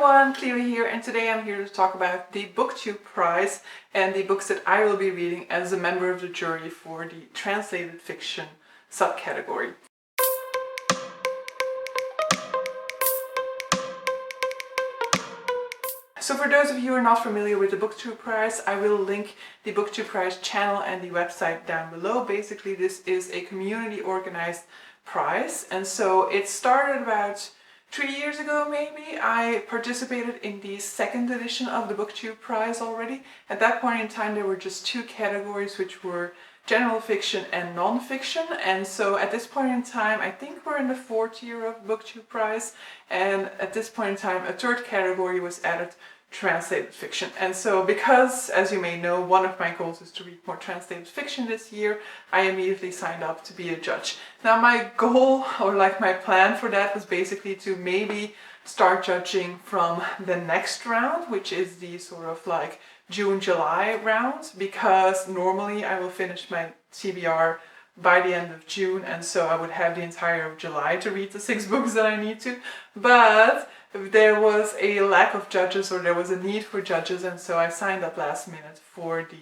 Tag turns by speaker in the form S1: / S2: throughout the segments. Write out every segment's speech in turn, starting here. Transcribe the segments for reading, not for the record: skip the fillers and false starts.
S1: everyone, Cleo here, and today I'm here to talk about the Booktube prize and the books that I will be reading as a member of the jury for the translated fiction subcategory. So for those of you who are not familiar with the Booktube prize, I will link the Booktube prize channel and the website down below. Basically, this is a community organized prize, and so it started about 3 years ago maybe. I participated in the second edition of the Booktube prize already. At that point in time there were just two categories, which were general fiction and non-fiction, and so at this point in time I think we're in the fourth year of Booktube prize, and at this point in time a third category was added, translated fiction. And so because, as you may know, one of my goals is to read more translated fiction this year, I immediately signed up to be a judge. Now my goal, or like my plan for that, was basically to maybe start judging from the next round, which is the sort of like June-July round, because normally I will finish my TBR by the end of June, and so I would have the entire of July to read the 6 books that I need to. But there was a lack of judges, or there was a need for judges, and so I signed up last minute for the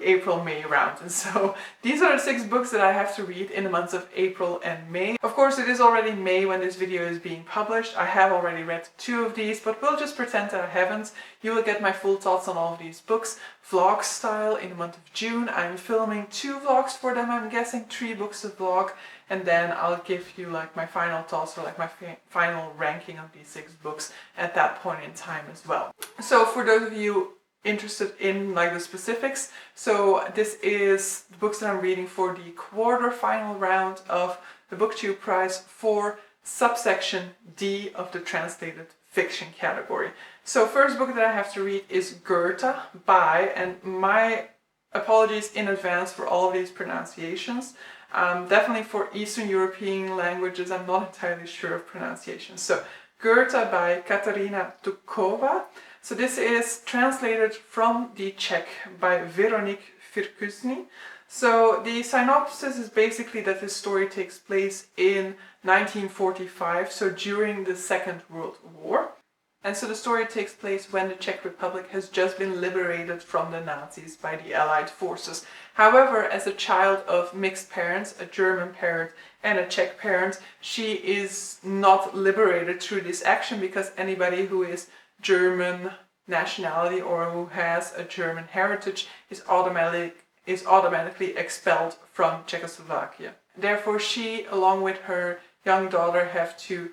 S1: April-May round. And so these are the 6 books that I have to read in the months of April and May. Of course, it is already May when this video is being published. I have already read 2 of these, but we'll just pretend that I haven't. You will get my full thoughts on all of these books, vlog style, in the month of June. I'm filming 2 vlogs for them, I'm guessing 3 books to vlog, and then I'll give you like my final thoughts, or like my final ranking of these 6 books at that point in time as well. So for those of you interested in like the specifics, so this is the books that I'm reading for the quarterfinal round of the Booktube prize for subsection D of the translated fiction category. So first book that I have to read is Gerta by, and my apologies in advance for all of these pronunciations. Definitely for Eastern European languages, I'm not entirely sure of pronunciations. So Gerta by Katarina Tukova. So this is translated from the Czech by Veronique Firkusny. So the synopsis is basically that this story takes place in 1945, so during the Second World War. And so the story takes place when the Czech Republic has just been liberated from the Nazis by the Allied forces. However, as a child of mixed parents, a German parent and a Czech parent, she is not liberated through this action, because anybody who is German nationality or who has a German heritage is automatically expelled from Czechoslovakia. Therefore, she, along with her young daughter, have to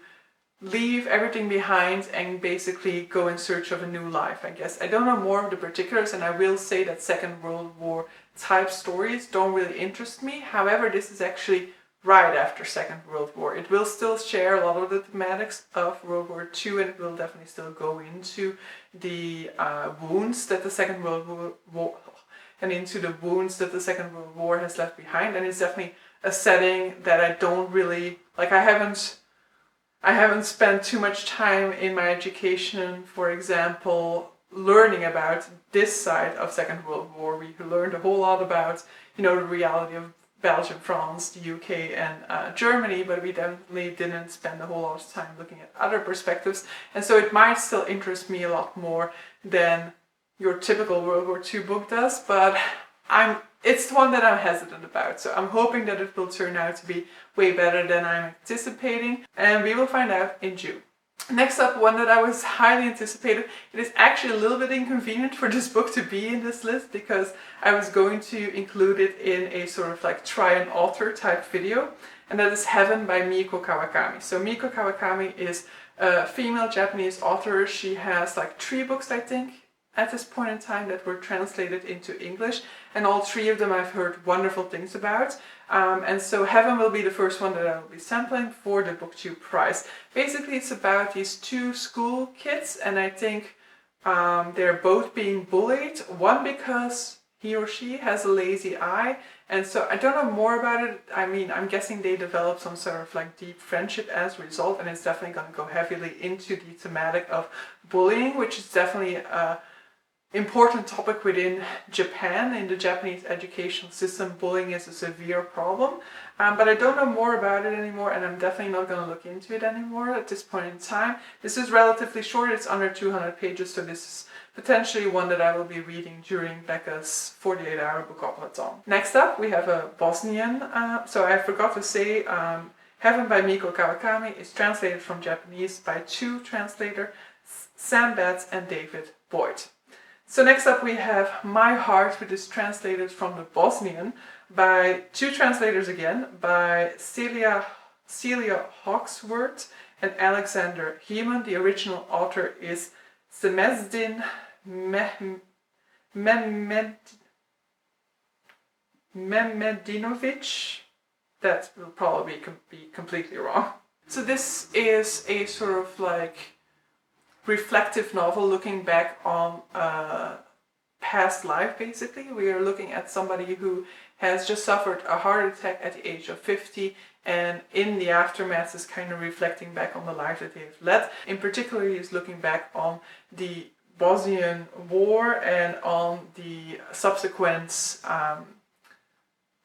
S1: leave everything behind and basically go in search of a new life, I guess. I don't know more of the particulars, and I will say that Second World War type stories don't really interest me. However, this is actually right after Second World War. It will still share a lot of the thematics of World War II, and it will definitely still go into the wounds that the Second World War has left behind. And it's definitely a setting that I don't really like. I haven't spent too much time in my education, for example, learning about this side of Second World War. We learned a whole lot about, you know, the reality of Belgium, France, the UK and Germany, but we definitely didn't spend a whole lot of time looking at other perspectives, and so it might still interest me a lot more than your typical World War II book does, but it's the one that I'm hesitant about, so I'm hoping that it will turn out to be way better than I'm anticipating, and we will find out in June. Next up, one that I was highly anticipated. It is actually a little bit inconvenient for this book to be in this list, because I was going to include it in a sort of like try an author type video, and that is Heaven by Mieko Kawakami. So Mieko Kawakami is a female Japanese author. She has like 3 books, I think, at this point in time that were translated into English, and all 3 of them I've heard wonderful things about. And so Heaven will be the first one that I will be sampling for the Booktube prize. Basically, it's about these 2 school kids, and I think they're both being bullied. One because he or she has a lazy eye, and so I don't know more about it. I mean, I'm guessing they develop some sort of like deep friendship as a result, and it's definitely going to go heavily into the thematic of bullying, which is definitely important topic within Japan. In the Japanese educational system, bullying is a severe problem, but I don't know more about it anymore, and I'm definitely not going to look into it anymore at this point in time. This is relatively short, it's under 200 pages, so this is potentially one that I will be reading during Becca's 48-hour bookoplathon. Next up, we have a Bosnian, so I forgot to say, Heaven by Miko Kawakami is translated from Japanese by two translators, Sam Betts and David Boyd. So next up we have My Heart, which is translated from the Bosnian by two translators again, by Celia Hawksworth and Alexander Heeman. The original author is Semezdin Mehmedinovic. That will probably be completely wrong. So this is a sort of like reflective novel looking back on past life, basically. We are looking at somebody who has just suffered a heart attack at the age of 50, and in the aftermath is kind of reflecting back on the life that they've led. In particular, he is looking back on the Bosnian War and on the subsequent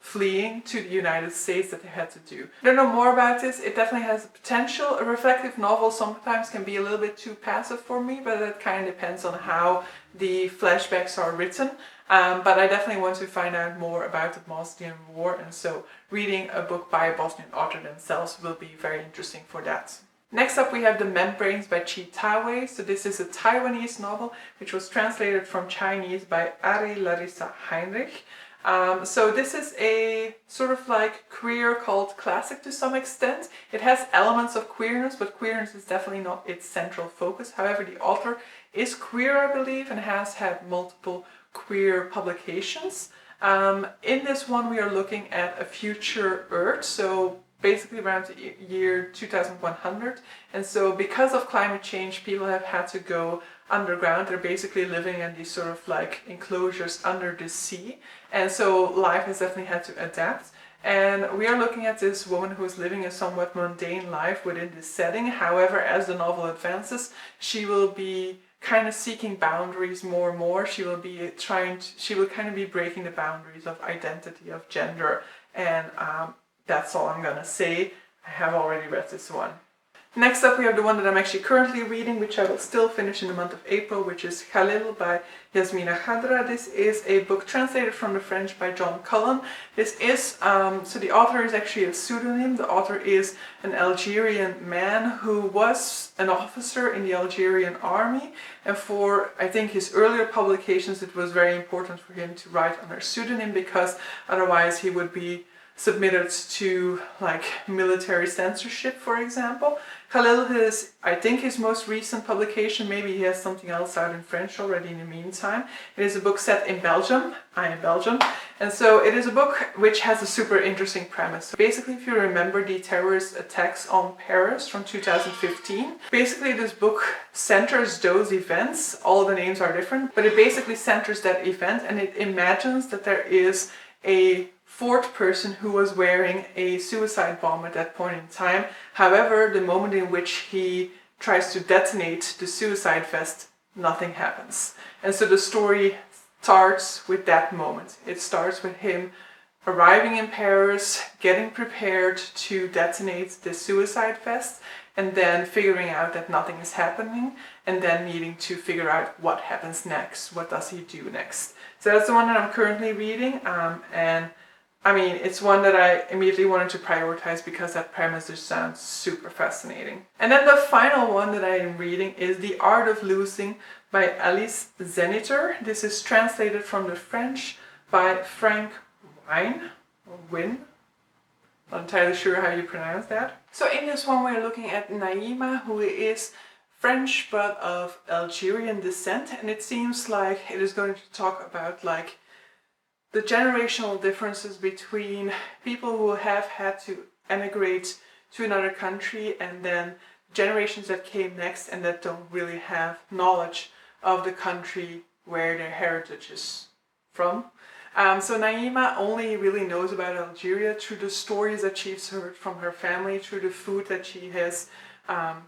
S1: fleeing to the United States that they had to do. I don't know more about this. It definitely has potential. A reflective novel sometimes can be a little bit too passive for me, but it kind of depends on how the flashbacks are written. But I definitely want to find out more about the Bosnian War, and so reading a book by a Bosnian author themselves will be very interesting for that. Next up we have The Membranes by Chi Tawei. So this is a Taiwanese novel which was translated from Chinese by Ari Larissa Heinrich. So this is a sort of like queer cult classic to some extent. It has elements of queerness, but queerness is definitely not its central focus. However, the author is queer, I believe, and has had multiple queer publications. In this one we are looking at a future Earth, so basically around the year 2100, and so because of climate change people have had to go underground. They're basically living in these sort of like enclosures under the sea, and so life has definitely had to adapt. And we are looking at this woman who is living a somewhat mundane life within this setting. However, as the novel advances, she will be kind of seeking boundaries more and more. She will kind of be breaking the boundaries of identity, of gender, and that's all I'm gonna say. I have already read this one. Next up we have the one that I'm actually currently reading, which I will still finish in the month of April, which is Khalid by Yasmina Khadra. This is a book translated from the French by John Cullen. This is, so the author is actually a pseudonym. The author is an Algerian man who was an officer in the Algerian army, and for, I think, his earlier publications it was very important for him to write under a pseudonym, because otherwise he would be submitted to like military censorship, for example. Khalil is, I think, his most recent publication. Maybe he has something else out in French already in the meantime. It is a book set in Belgium. I am Belgium. And so it is a book which has a super interesting premise. So basically, if you remember the terrorist attacks on Paris from 2015, basically this book centers those events. All the names are different, but it basically centers that event, and it imagines that there is a fourth person who was wearing a suicide bomb at that point in time. However, the moment in which he tries to detonate the suicide vest, nothing happens. And so the story starts with that moment. It starts with him arriving in Paris, getting prepared to detonate the suicide vest, and then figuring out that nothing is happening, and then needing to figure out what happens next. What does he do next? So that's the one that I'm currently reading, and I mean, it's one that I immediately wanted to prioritize because that premise just sounds super fascinating. And then the final one that I am reading is The Art of Losing by Alice Zeniter. This is translated from the French by Frank Wynne. Not entirely sure how you pronounce that. So in this one we're looking at Naima, who is French but of Algerian descent, and it seems like it is going to talk about like the generational differences between people who have had to emigrate to another country and then generations that came next and that don't really have knowledge of the country where their heritage is from. So Naima only really knows about Algeria through the stories that she's heard from her family, through the food that she has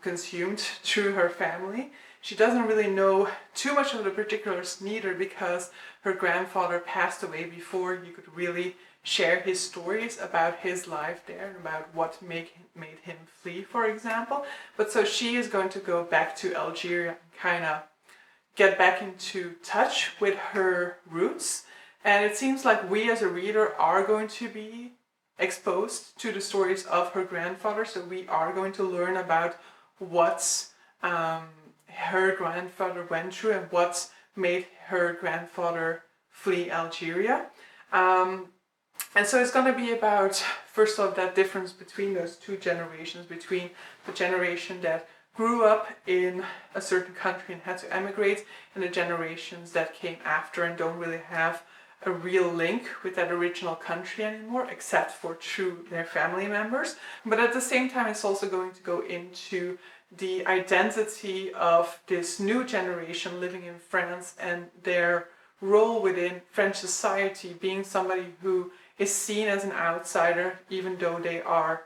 S1: consumed through her family. She doesn't really know too much of the particulars neither, because her grandfather passed away before you could really share his stories about his life there and about what made him flee, for example. But so she is going to go back to Algeria and kind of get back into touch with her roots. And it seems like we as a reader are going to be exposed to the stories of her grandfather, so we are going to learn about what her grandfather went through and what made her grandfather flee Algeria. And so it's going to be about, first of all, that difference between those two generations, between the generation that grew up in a certain country and had to emigrate, and the generations that came after and don't really have a real link with that original country anymore, except for through their family members. But at the same time, it's also going to go into the identity of this new generation living in France and their role within French society, being somebody who is seen as an outsider, even though they are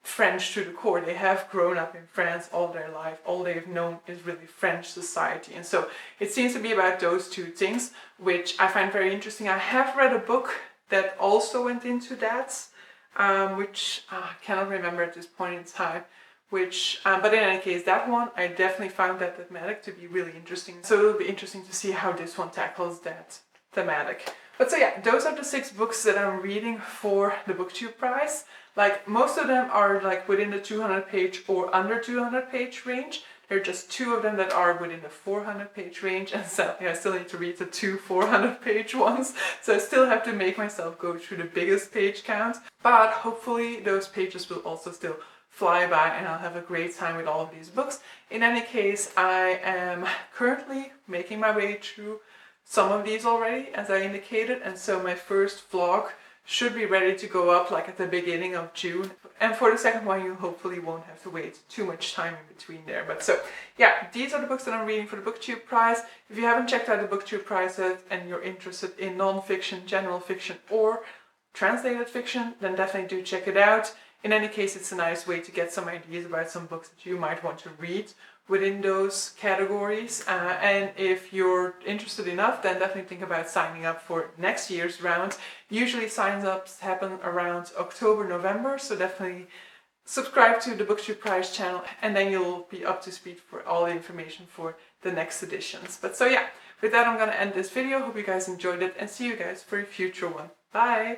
S1: French to the core. They have grown up in France all their life. All they've known is really French society. And so it seems to be about those two things, which I find very interesting. I have read a book that also went into that, which I cannot remember at this point in time. But in any case, that one, I definitely found that thematic to be really interesting. So it'll be interesting to see how this one tackles that thematic. But so yeah, those are the 6 books that I'm reading for the Booktube prize. Like, most of them are like within the 200 page or under 200 page range. There are just 2 of them that are within the 400 page range, and sadly I still need to read the 2 400 page ones, so I still have to make myself go through the biggest page count. But hopefully those pages will also still fly by and I'll have a great time with all of these books. In any case, I am currently making my way through some of these already, as I indicated, and so my first vlog should be ready to go up like at the beginning of June. And for the second one, you hopefully won't have to wait too much time in between there. But so yeah, these are the books that I'm reading for the Booktube prize. If you haven't checked out the Booktube prize yet and you're interested in non-fiction, general fiction or translated fiction, then definitely do check it out. In any case, it's a nice way to get some ideas about some books that you might want to read within those categories. And if you're interested enough, then definitely think about signing up for next year's round. Usually sign-ups happen around October, November, so definitely subscribe to the Booktube prize channel and then you'll be up to speed for all the information for the next editions. But so yeah, with that I'm gonna end this video. Hope you guys enjoyed it and see you guys for a future one. Bye!